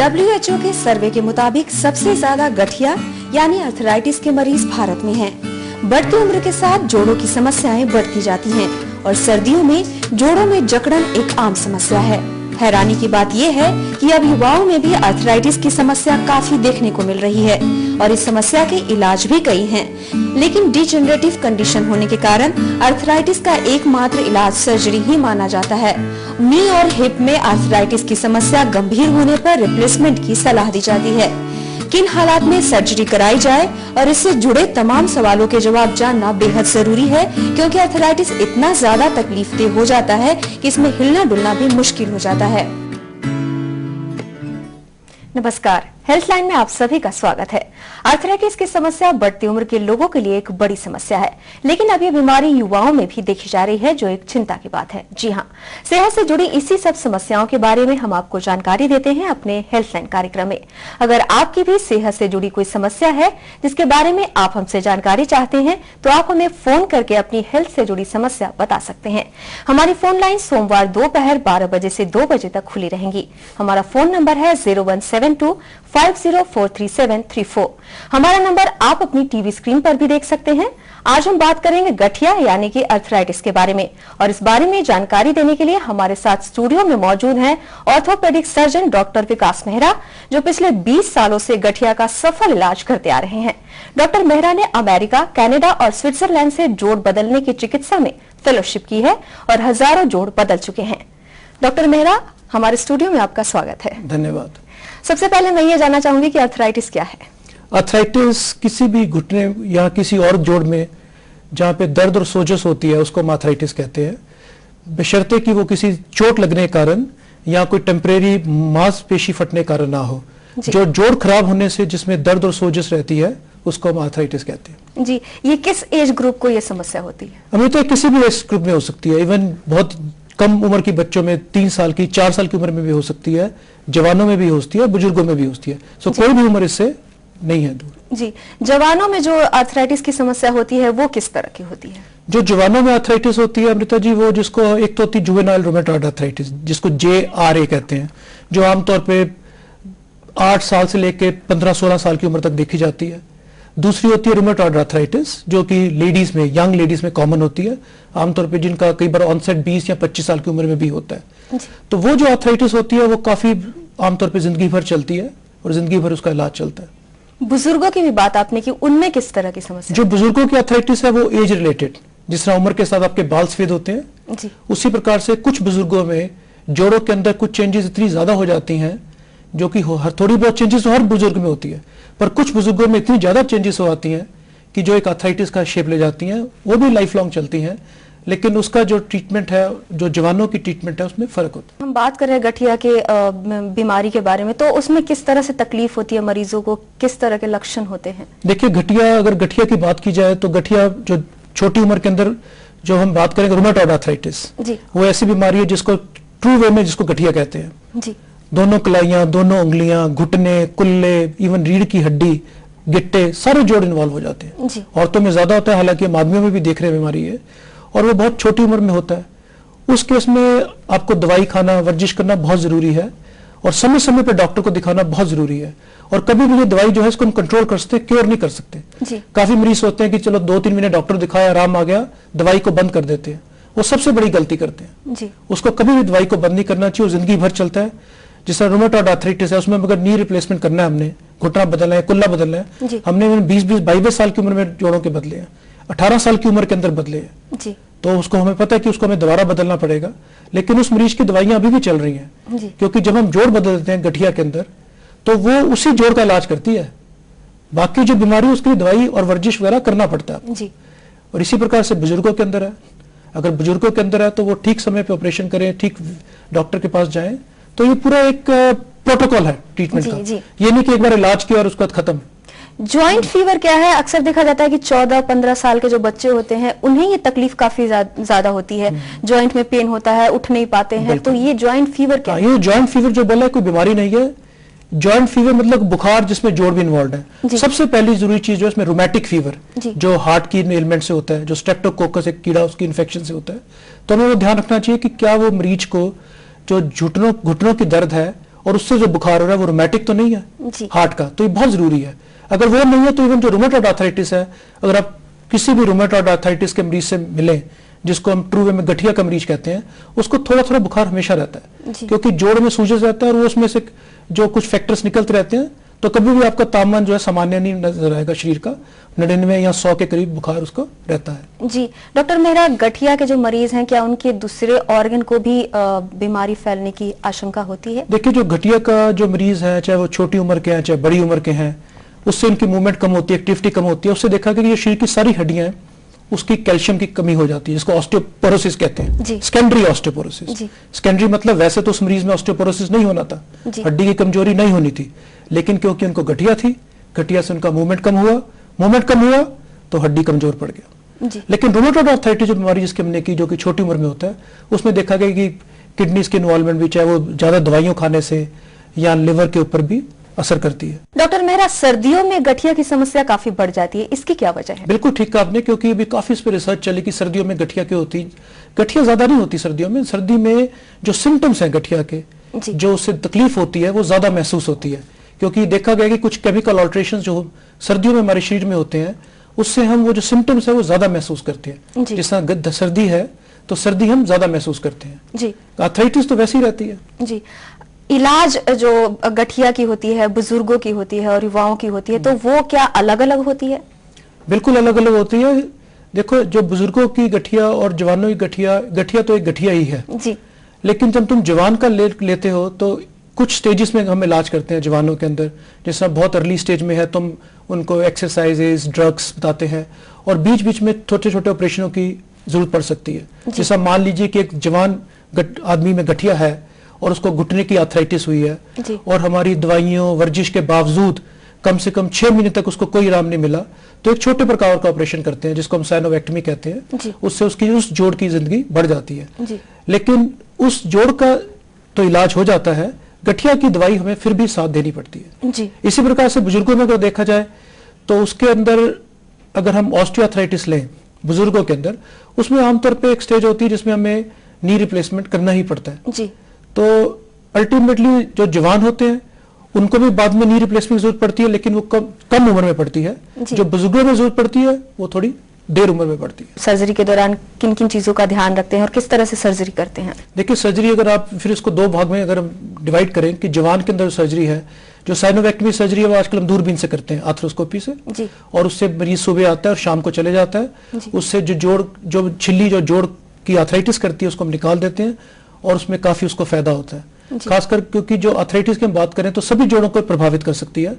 WHO के सर्वे के मुताबिक सबसे ज्यादा गठिया यानी अर्थराइटिस के मरीज भारत में हैं। बढ़ती उम्र के साथ जोड़ों की समस्याएं बढ़ती जाती हैं और सर्दियों में जोड़ों में जकड़न एक आम समस्या है। हैरानी की बात यह है कि अब युवाओं में भी अर्थराइटिस की समस्या काफी देखने को मिल रही है और इस समस्या के इलाज भी कई हैं। लेकिन डिजेनरेटिव कंडीशन होने के कारण अर्थराइटिस का एकमात्र इलाज सर्जरी ही माना जाता है। नी और हिप में अर्थराइटिस की समस्या गंभीर होने पर रिप्लेसमेंट की सलाह दी जाती है। किन हालात में सर्जरी कराई जाए और इससे जुड़े तमाम सवालों के जवाब जानना बेहद जरूरी है, क्योंकि अर्थराइटिस इतना ज्यादा तकलीफदेह हो जाता है कि इसमें हिलना डुलना भी मुश्किल हो जाता है। नमस्कार, हेल्थलाइन में आप सभी का स्वागत है। अर्थराइटिस की समस्या बढ़ती उम्र के लोगों के लिए एक बड़ी समस्या है, लेकिन अब ये बीमारी युवाओं में भी देखी जा रही है, जो एक चिंता की बात है। जी हाँ, सेहत से जुड़ी इसी सब समस्याओं के बारे में हम आपको जानकारी देते हैं अपने हेल्थलाइन कार्यक्रम में। अगर आपकी भी सेहत से जुड़ी कोई समस्या है जिसके बारे में आप हमसे जानकारी चाहते हैं, तो आप हमें फोन करके अपनी हेल्थ से जुड़ी समस्या बता सकते हैं। हमारी फोन लाइन सोमवार दोपहर 12 बजे से 2 बजे तक खुली रहेंगी। हमारा फोन नंबर है 0172504334। हमारा नंबर आप अपनी टीवी स्क्रीन पर भी देख सकते हैं। आज हम बात करेंगे गठिया यानी कि अर्थराइटिस के बारे में, और इस बारे में जानकारी देने के लिए हमारे साथ स्टूडियो में मौजूद हैं ऑर्थोपेडिक सर्जन डॉक्टर विकास मेहरा, जो पिछले 20 सालों से गठिया का सफल इलाज करते आ रहे हैं। डॉक्टर मेहरा ने अमेरिका, कनाडा और स्विट्जरलैंड से जोड़ बदलने की चिकित्सा में फेलोशिप की है और हजारों जोड़ बदल चुके हैं। डॉक्टर मेहरा, हमारे स्टूडियो में आपका स्वागत है। धन्यवाद। सबसे पहले मैं ये जानना चाहूंगी कि अर्थराइटिस क्या है? अर्थराइटिस किसी भी घुटने या किसी और जोड़ में जहाँ पे दर्द और सोजस होती है उसको हम अर्थराइटिस कहते हैं, बशर्ते कि वो किसी चोट लगने के कारण या कोई टेम्परेरी मांसपेशी फटने के कारण ना हो। जो जोड़ खराब होने से जिसमें दर्द और सोजस रहती है उसको हम अर्थराइटिस कहते हैं। जी, ये किस एज ग्रुप को ये समस्या होती है? अभी तो किसी भी एज ग्रुप में हो सकती है। इवन बहुत कम उम्र की बच्चों में 3 साल की 4 साल की उम्र में भी हो सकती है, जवानों में भी होती है, बुजुर्गों में भी होती है। सो कोई भी उम्र इससे नहीं है दूर। जी, जवानों में जो अर्थराइटिस की समस्या होती है वो किस तरह की होती है? जो जवानों में अर्थराइटिस होती है अमृता जी, वो जिसको एक तो होती है जुवेनाइल रूमेटॉइड अर्थराइटिस, जिसको JRA कहते हैं, जो आमतौर पे 8 साल से लेकर 15-16 साल की उम्र तक देखी जाती है। दूसरी होती है रूमेटॉइड अर्थराइटिस, जो कि लेडीज में, यंग लेडीज में कॉमन होती है, आमतौर पे जिनका कई बार ऑनसेट 20 या 25 साल की उम्र में भी होता है। तो वो जो अर्थराइटिस होती है वो काफी आमतौर पे जिंदगी भर चलती है और जिंदगी भर उसका इलाज चलता है। बुजुर्गों की भी बात आपने की, उनमें किस तरह की समस्या? जो बुजुर्गों की अर्थराइटिस है वो एज रिलेटेड, जिस तरह उम्र के साथ आपके बाल सफेद होते हैं, उसी प्रकार से कुछ बुजुर्गों में जोड़ों के अंदर कुछ चेंजेस इतनी ज्यादा हो जाती हैं, जो कि हर थोड़ी बहुत चेंजेस तो हर बुजुर्ग में होती है, पर कुछ बुजुर्गों में इतनी ज्यादा चेंजेस हो आती हैं कि जो एक अर्थराइटिस का शेप ले जाती हैं। वो भी लाइफ लॉन्ग चलती हैं, लेकिन उसका जो ट्रीटमेंट है, जो जवानों की ट्रीटमेंट है, उसमें फर्क होता है। हम बात कर रहे हैं गठिया के बीमारी के बारे में, तो उसमें किस तरह से तकलीफ होती है मरीजों को, किस तरह के लक्षण होते हैं? देखिए, अगर गठिया की बात की जाए तो गठिया जो छोटी उम्र के अंदर जो हम बात करेंगे रूमेटॉइड अर्थराइटिस, वो ऐसी बीमारी है जिसको ट्रू वे में जिसको गठिया कहते हैं। जी। दोनों कलाइयां, दोनों उंगलियां, घुटने, कुल्ले, इवन रीढ़ की हड्डी, गिट्टे, सारे जोड़ इन्वॉल्व हो जाते हैं। औरतों में ज्यादा होता है, हालांकि हम आदमियों में भी देख रहे हैं बीमारी है, और वो बहुत छोटी उम्र में होता है। उस केस में आपको दवाई खाना, वर्जिश करना बहुत जरूरी है, और समय समय पर डॉक्टर को दिखाना बहुत जरूरी है। और कभी भी ये दवाई जो है इसको हम कंट्रोल कर सकते, क्योर नहीं कर सकते। काफी मरीज होते हैं कि चलो 2-3 महीने डॉक्टर दिखाया, आराम आ गया, दवाई को बंद कर देते हैं। वो सबसे बड़ी गलती करते हैं। उसको कभी भी दवाई को बंद नहीं करना चाहिए, जिंदगी भर चलता है। जिस तरह रूमेटॉइड अर्थराइटिस है, उसमें अगर नी रिप्लेसमेंट करना है, हमने घुटना बदलना है, कुल्ला बदलना है, हमने 20-22 साल की उम्र में जोड़ों के बदले हैं, 18 साल की उम्र के अंदर बदले हैं, तो उसको हमें पता है कि उसको हमें दोबारा बदलना पड़ेगा। लेकिन उस मरीज की दवाइयां अभी भी चल रही हैं, क्योंकि जब हम जोड़ बदल देते हैं गठिया के अंदर, तो वो उसी जोड़ का इलाज करती है। बाकी जो बीमारी उसके लिए दवाई और वर्जिश वगैरह करना पड़ता है। और इसी प्रकार से बुजुर्गों के अंदर है, अगर बुजुर्गों के अंदर है तो वो ठीक समय पे ऑपरेशन करें, ठीक डॉक्टर के पास जाएं, तो ये पूरा एक प्रोटोकॉल है ट्रीटमेंट का। ये नहीं कि एक बार इलाज किया और उसके बाद खत्म। ज्वाइंट फीवर क्या है? अक्सर देखा जाता है कि 14-15 साल के जो बच्चे होते हैं उन्हें ये तकलीफ काफी ज्यादा होती है, ज्वाइंट में पेन होता है, उठ नहीं पाते हैं, तो ये ज्वाइंट फीवर क्या है? ये ज्वाइंट फीवर जो बोला है कोई बीमारी नहीं है। ज्वाइंट फीवर मतलब बुखार जिसमें जोड़ भी इन्वॉल्व है। सबसे पहली जरूरी चीज जो है इसमें रोमैटिक फीवर, जो हार्ट की एलिमेंट से होता है, जो स्ट्रेप्टोकोकस एक कीड़ा उसकी इन्फेक्शन से होता है। तो हमें वो ध्यान रखना चाहिए कि क्या वो मरीज को जो घुटनों की दर्द है और उससे जो बुखार हो रहा है वो रोमैटिक तो नहीं है हार्ट का, तो ये बहुत जरूरी है। अगर वो नहीं है तो इवन जो रूमेटॉइड आर्थराइटिस है, अगर आप किसी भी रूमेटॉइड आर्थराइटिस के मरीज से मिलें, जिसको हम ट्रू वे में गठिया का मरीज कहते हैं, उसको थोड़ा थोड़ा बुखार हमेशा रहता है, क्योंकि जोड़ में सूजन रहता है और वो उसमें से जो कुछ फैक्टर्स निकलते रहते हैं, तो कभी भी आपका तापमान जो है सामान्य नहीं नजर आएगा। शरीर का 99 या 100 के करीब बुखार उसको रहता है। जी डॉक्टर, मेरा गठिया के जो मरीज हैं, क्या उनके दूसरे ऑर्गन को भी बीमारी फैलने की आशंका होती है? देखिए, जो गठिया का जो मरीज है, चाहे वो छोटी उम्र के हैं चाहे बड़ी उम्र के हैं, उससे उनकी मूवमेंट कम होती है, एक्टिविटी कम होती है। उससे देखा कि ये शरीर की सारी हड्डियां हैं उसकी कैल्शियम की कमी हो जाती है, जिसको ऑस्टियोपोरोसिस कहते हैं, सेकेंडरी ऑस्टियोपोरोसिस। सेकेंडरी मतलब वैसे तो उस मरीज में ऑस्टियोपोरोसिस नहीं होना था, हड्डी की कमजोरी नहीं होनी थी, लेकिन क्योंकि उनको गठिया थी, गठिया से उनका मूवमेंट कम हुआ तो हड्डी कमजोर पड़ गया। लेकिन रूमेटॉइड आर्थराइटिस जो बीमारी जिसकी हमने की, जो कि छोटी उम्र में होता है, उसमें देखा गया कि किडनीज की इन्वॉल्वमेंट भी, चाहे वो ज्यादा दवाइयों खाने से या लिवर के ऊपर भी असर करती है। डॉक्टर मेहरा, सर्दियों में गठिया की समस्या काफी बढ़ जाती है, इसकी क्या वजह है? बिल्कुल ठीक कहा आपने, क्योंकि अभी काफी इस पर रिसर्च चली कि सर्दियों में गठिया क्यों होती। गठिया ज्यादा नहीं होती सर्दियों में। सर्दी में जो सिम्टम्स हैं गठिया के, जो उससे तकलीफ होती है, वो ज्यादा महसूस होती है, क्योंकि देखा गया कि कुछ केमिकल ऑल्ट्रेशन जो सर्दियों में हमारे शरीर में होते हैं, उससे हम वो जो सिम्टम्स है वो ज्यादा महसूस करते हैं। जिस तरह सर्दी है तो सर्दी हम ज्यादा महसूस करते हैं। आर्थराइटिस तो वैसी रहती है। जी, इलाज जो गठिया की होती है, बुजुर्गों की होती है और युवाओं की होती है, तो वो क्या अलग अलग होती है? बिल्कुल अलग अलग होती है। देखो, जो बुजुर्गों की गठिया और जवानों की गठिया, गठिया तो एक गठिया ही है जी, लेकिन जब तुम जवान का लेते हो तो कुछ स्टेजेस में हम इलाज करते हैं जवानों के अंदर। जैसा बहुत अर्ली स्टेज में है, तुम उनको एक्सरसाइजेस, ड्रग्स बताते हैं, और बीच बीच में छोटे छोटे ऑपरेशनों की जरूरत पड़ सकती है। जैसा मान लीजिए कि एक जवान आदमी में गठिया है और उसको घुटने की आर्थराइटिस हुई है, और हमारी दवाइयों वर्जिश के बावजूद कम से कम 6 महीने तक उसको कोई आराम नहीं मिला, तो एक छोटे प्रकार का ऑपरेशन करते हैं जिसको हम साइनोवेक्टमी कहते हैं। उससे उसकी उस जोड़ की जिंदगी बढ़ जाती है। लेकिन उस जोड़ का तो इलाज हो जाता है, गठिया की दवाई हमें फिर भी साथ देनी पड़ती है। इसी प्रकार से बुजुर्गों में अगर देखा जाए तो उसके अंदर अगर हम ऑस्टियोआर्थराइटिस लें बुजुर्गों के अंदर, उसमें आमतौर पे एक स्टेज होती है जिसमें हमें नी रिप्लेसमेंट करना ही पड़ता है। तो अल्टीमेटली जो जवान होते हैं उनको भी बाद में नी रिप्लेसमेंट की जरूरत पड़ती है, लेकिन वो कम उम्र में पड़ती है। जो बुजुर्गों में जरूरत पड़ती है वो थोड़ी देर उम्र में पड़ती है। सर्जरी के दौरान किन किन चीजों का ध्यान रखते हैं और किस तरह से सर्जरी करते हैं? देखिए, सर्जरी अगर आप फिर इसको 2 भाग में अगर हम डिवाइड करें कि जवान के अंदर सर्जरी है, जो साइनोवेक्टमी सर्जरी है वो आजकल हम दूरबीन से करते हैं, आर्थ्रोस्कोपी से, और उससे मरीज सुबह आता है और शाम को चले जाता है। उससे जो छिल्ली जो जोड़ की आर्थराइटिस करती है उसको हम निकाल देते हैं, और उसमें काफी उसको फायदा होता है। खासकर क्योंकि जो आर्थराइटिस की हम बात करें तो सभी जोड़ों को प्रभावित कर सकती है,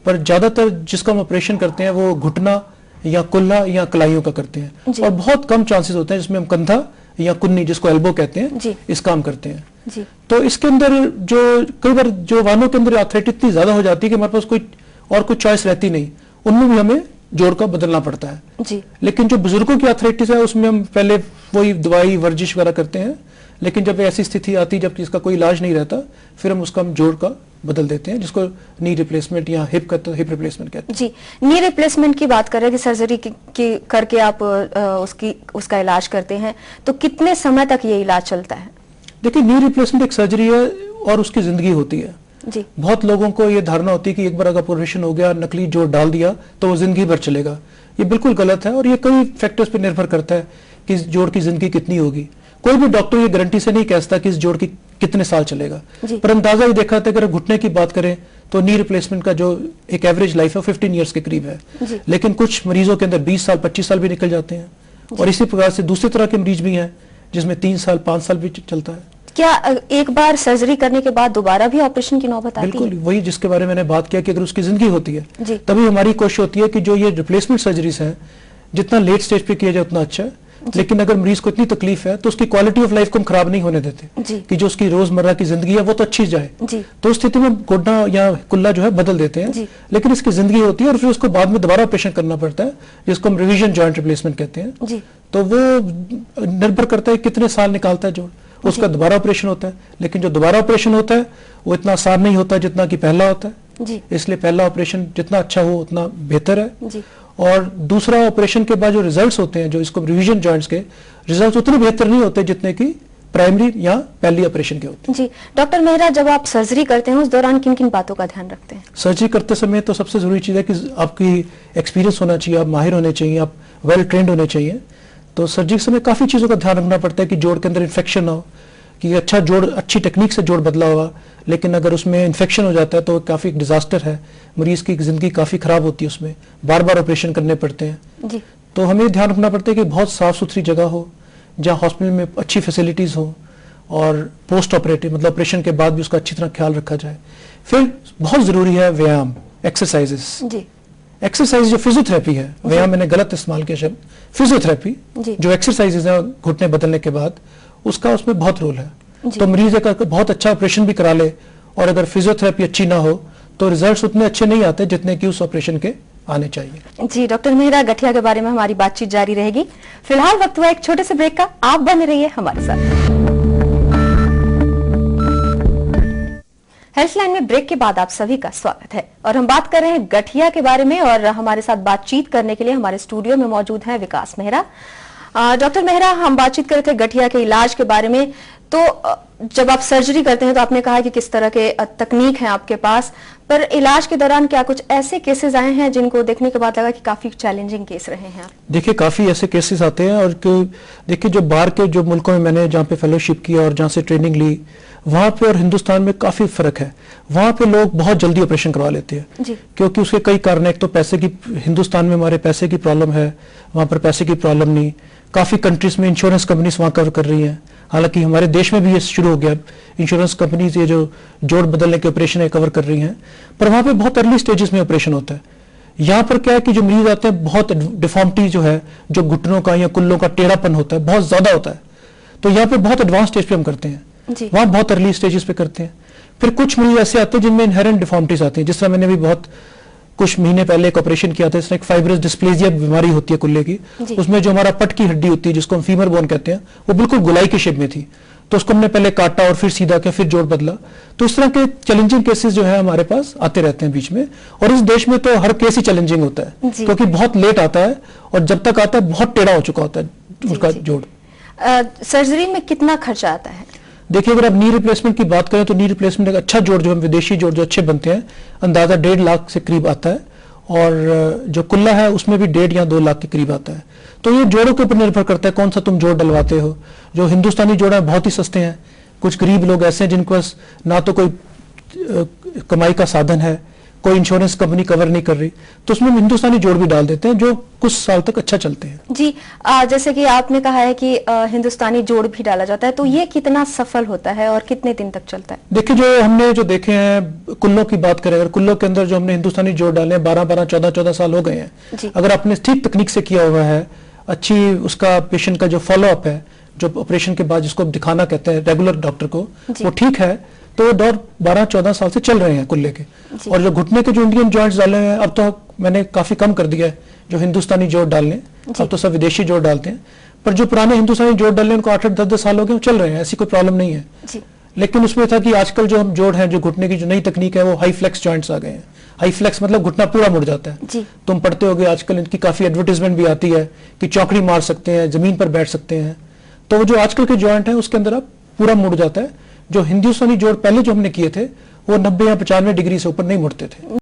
पर ज्यादातर जिसका हम ऑपरेशन करते हैं वो घुटना या कुल्ला या कलाइयों का करते हैं, और बहुत कम चांसेस होते हैं जिसमें हम कंधा या कुन्नी, जिसको एल्बो कहते हैं, इस काम करते हैं। तो इसके अंदर जो कई बार जो वानों के अंदर आर्थराइटिस इतनी ज्यादा हो जाती है कि हमारे पास कोई चॉइस रहती नहीं, उनमें भी हमें जोड़ का बदलना पड़ता है। लेकिन जो बुजुर्गों की आर्थराइटिस है उसमें हम पहले वही दवाई वर्जिश वगैरह करते हैं, लेकिन जब ऐसी स्थिति आती जब इसका कोई इलाज नहीं रहता, फिर हम उसका जोड़ का बदल देते हैं, जिसको नी रिप्लेसमेंट या हिप रिप्लेसमेंट कहते हैं। जी, नी रिप्लेसमेंट की बात करें कि सर्जरी की करके आप उसका इलाज करते हैं, तो कितने समय तक ये इलाज चलता है? देखिए, नी रिप्लेसमेंट एक सर्जरी है और उसकी जिंदगी होती है। बहुत लोगों को ये धारणा होती है कि एक बार अगर ऑपरेशन हो गया, नकली जोड़ डाल दिया तो वो जिंदगी भर चलेगा। ये बिल्कुल गलत है, और ये कई फैक्टर्स पर निर्भर करता है कि इस जोड़ की जिंदगी कितनी होगी। कोई भी डॉक्टर ये गारंटी से नहीं कहता कि इस जोड़ की कितने साल चलेगा, पर अंदाजा ये देखा था, अगर घुटने की बात करें तो नी रिप्लेसमेंट का जो एक एवरेज लाइफ है 15 ईयर्स के करीब है, लेकिन कुछ मरीजों के अंदर 20 साल 25 साल भी निकल जाते हैं, और इसी प्रकार से दूसरी तरह के मरीज भी हैं जिसमें 3 साल 5 साल भी चलता है। क्या एक बार सर्जरी करने के बाद दोबारा भी ऑपरेशन की नौबत आती है? बिल्कुल, वही जिसके बारे में मैंने बात किया कि अगर उसकी जिंदगी होती है तभी हमारी कोशिश होती है कि जो ये रिप्लेसमेंट सर्जरीज हैं जितना लेट स्टेज पे किया जाए उतना अच्छा है। लेकिन अगर मरीज को इतनी तकलीफ है तो उसकी क्वालिटी ऑफ लाइफ को हम खराब नहीं होने देते कि जो उसकी रोजमर्रा की जिंदगी है वो तो अच्छी जाए, तो उस स्थिति में घुटना या कुल्ला जो है बदल देते हैं, लेकिन इसकी जिंदगी होती है और फिर उसको बाद में दोबारा ऑपरेशन करना पड़ता है, जिसको हम रिवीजन जॉइंट रिप्लेसमेंट कहते हैं। तो वो निर्भर करता है कितने साल निकालता है जोड़, उसका दोबारा ऑपरेशन होता है। लेकिन जो दोबारा ऑपरेशन होता है वो इतना आसान नहीं होता जितना कि पहला होता है, इसलिए पहला ऑपरेशन जितना अच्छा हो उतना बेहतर है। और दूसरा ऑपरेशन के बाद जो रिजल्ट्स होते हैं, जो इसको रिवीजन जॉइंट्स के रिजल्ट्स उतने बेहतर नहीं होते जितने कि प्राइमरी या पहली ऑपरेशन के होते हैं। जी डॉक्टर मेहरा, जब आप सर्जरी करते हैं उस दौरान किन किन बातों का ध्यान रखते हैं? सर्जरी करते समय तो सबसे जरूरी चीज है कि आपकी एक्सपीरियंस होना चाहिए, आप माहिर होने चाहिए, आप वेल ट्रेंड होने चाहिए। तो सर्जरी के समय काफी चीजों का ध्यान रखना पड़ता है कि जोड़ के अंदर इन्फेक्शन ना हो, कि अच्छा जोड़ अच्छी टेक्निक से जोड़ बदला हुआ, लेकिन अगर उसमें इन्फेक्शन हो जाता है तो काफी डिजास्टर है, मरीज की जिंदगी काफी खराब होती है, उसमें बार बार ऑपरेशन करने पड़ते हैं। जी। तो हमें ध्यान रखना पड़ता है कि बहुत साफ सुथरी जगह हो, जहाँ हॉस्पिटल में अच्छी फैसिलिटीज हो, और पोस्ट ऑपरेटिव मतलब ऑपरेशन के बाद भी उसका अच्छी तरह ख्याल रखा जाए। फिर बहुत जरूरी है व्यायाम, एक्सरसाइजेस। जी। एक्सरसाइज जो फिजियोथेरेपी है, व्यायाम मैंने गलत इस्तेमाल किया शब्द, फिजियोथेरेपी जो एक्सरसाइजेज है घुटने बदलने के बाद, उसका उसमें बहुत रोल है। तो मरीज अगर बहुत अच्छा ऑपरेशन भी करा ले और अगर फिजियोथेरेपी अच्छी ना हो तो रिजल्ट्स उतने अच्छे नहीं आते जितने कि उस ऑपरेशन के आने चाहिए। जी डॉक्टर मेहरा, गठिया के बारे में हमारी बातचीत जारी रहेगी। फिलहाल वक्त हुआ एक छोटे से ब्रेक का, आप बने रहिए हमारे साथ। हेल्थलाइन में ब्रेक के बाद आप सभी का स्वागत है और हम बात कर रहे हैं गठिया के बारे में, और हमारे साथ बातचीत करने के लिए हमारे स्टूडियो में मौजूद हैं विकास मेहरा। डॉक्टर मेहरा, हम बातचीत कर रहे थे गठिया के इलाज के बारे में। तो जब आप सर्जरी करते हैं तो आपने कहा कि किस तरह के तकनीक है आपके पास, पर इलाज के दौरान क्या कुछ ऐसे केसेस आए हैं जिनको देखने के बाद लगा कि काफी चैलेंजिंग केस रहे हैं? देखिए काफी ऐसे केसेस आते हैं, और देखिए जो बाहर के जो मुल्कों में मैंने जहाँ पे फेलोशिप किया और जहाँ से ट्रेनिंग ली, वहाँ पे और हिंदुस्तान में काफी फर्क है। वहाँ पे लोग बहुत जल्दी ऑपरेशन करवा लेते हैं जी। क्योंकि उसके कई कारण है। एक तो पैसे की, हिंदुस्तान में हमारे पैसे की प्रॉब्लम है, वहाँ पर पैसे की प्रॉब्लम नहीं। काफी कंट्रीज में इंश्योरेंस कंपनीज वहाँ कवर कर रही हैं, हालांकि हमारे देश में भी ये शुरू हो गया, इंश्योरेंस कंपनीज ये जो जोड़ बदलने के ऑपरेशन है कवर कर रही हैं, पर वहाँ पे बहुत अर्ली स्टेजेस में ऑपरेशन होता है। यहाँ पर क्या है कि जो मरीज आते हैं बहुत डिफॉर्मिटी जो है, जो घुटनों का या कुल्लों का टेढ़ापन होता है बहुत ज्यादा होता है, तो यहाँ पे बहुत एडवांस स्टेज पे हम करते हैं, वहाँ बहुत अर्ली स्टेजेस पे करते हैं। फिर कुछ मरीज ऐसे आते हैं जिनमें इनहेरेंट डिफॉर्मिटीज आती हैं, जिस तरह मैंने भी बहुत कुछ महीने पहले एक ऑपरेशन किया था, इसमें एक फाइब्रस डिस्प्लेजिया बीमारी होती है कुल्ले की, उसमें जो हमारा पट की हड्डी होती है जिसको हम फीमर बोन कहते हैं, वो बिल्कुल गोलाई के शेप में थी, तो उसको हमने पहले काटा और फिर सीधा किया, फिर जोड़ बदला। तो इस तरह के चैलेंजिंग केसेस जो है हमारे पास आते रहते हैं बीच में, और इस देश में तो हर केस ही चैलेंजिंग होता है क्योंकि बहुत लेट आता है, और जब तक आता है बहुत टेढ़ा हो चुका होता है उसका जोड़। सर्जरी में कितना खर्चा आता है? देखिए अगर आप नी रिप्लेसमेंट की बात करें तो नी रिप्लेसमेंट का अच्छा जोड़ जो हम विदेशी जोड़ जो अच्छे बनते हैं अंदाजा 1.5 लाख से करीब आता है, और जो कुल्ला है उसमें भी 1.5 या 2 लाख के करीब आता है। तो ये जोड़ों के ऊपर निर्भर करता है कौन सा तुम जोड़ डलवाते हो। जो हिंदुस्तानी जोड़ है बहुत ही सस्ते हैं, कुछ गरीब लोग ऐसे हैं जिनके पास ना तो कोई कमाई का साधन है, कोई इंश्योरेंस कंपनी कवर नहीं कर रही, तो उसमें हिंदुस्तानी जोड़ भी डाल देते हैं जो कुछ साल तक अच्छा चलते हैं। जी जैसे कि आपने कहा है कि हिंदुस्तानी जोड़ भी डाला जाता है, तो ये कितना सफल होता है और कितने दिन तक चलता है? देखिए जो हमने जो देखे हैं कुल्लों की बात करें, अगर कुल्लों के अंदर जो हमने हिंदुस्तानी जोड़ डाले हैं 12-12, 14-14 साल हो गए हैं, अगर आपने ठीक तकनीक से किया हुआ है, अच्छी उसका पेशेंट का जो फॉलोअप है, जो ऑपरेशन के बाद जिसको दिखाना कहते हैं रेगुलर डॉक्टर को, वो ठीक है, तो दौर 12-14 साल से चल रहे हैं कुल्ले के। और जो घुटने के जो इंडियन जॉइंट्स डाले हैं अब तो मैंने काफी कम कर दिया है जो हिंदुस्तानी जोड़ डालने, अब तो सब विदेशी जोड़ डालते हैं, पर जो पुराने हिंदुस्तानी जोड़ डालने उनको 8-8, 10-10 साल हो गए, चल रहे हैं, ऐसी कोई प्रॉब्लम नहीं है। लेकिन उसमें था कि आजकल जो हम जोड़ हैं, जो घुटने की जो नई तकनीक है, वो हाई फ्लेक्स जॉइंट्स आ गए हैं। हाई फ्लेक्स मतलब घुटना पूरा मुड़ जाता है। तुम पढ़ते होगे आजकल इनकी काफी एडवर्टाइजमेंट भी आती है कि चौकड़ी मार सकते हैं, जमीन पर बैठ सकते हैं, तो वो जो आजकल के जॉइंट है उसके अंदर अब पूरा मुड़ जाता है। जो हिंदुस्तानी जोड़ पहले जो हमने किए थे वो 90 या 95 डिग्री से ऊपर नहीं मुड़ते थे।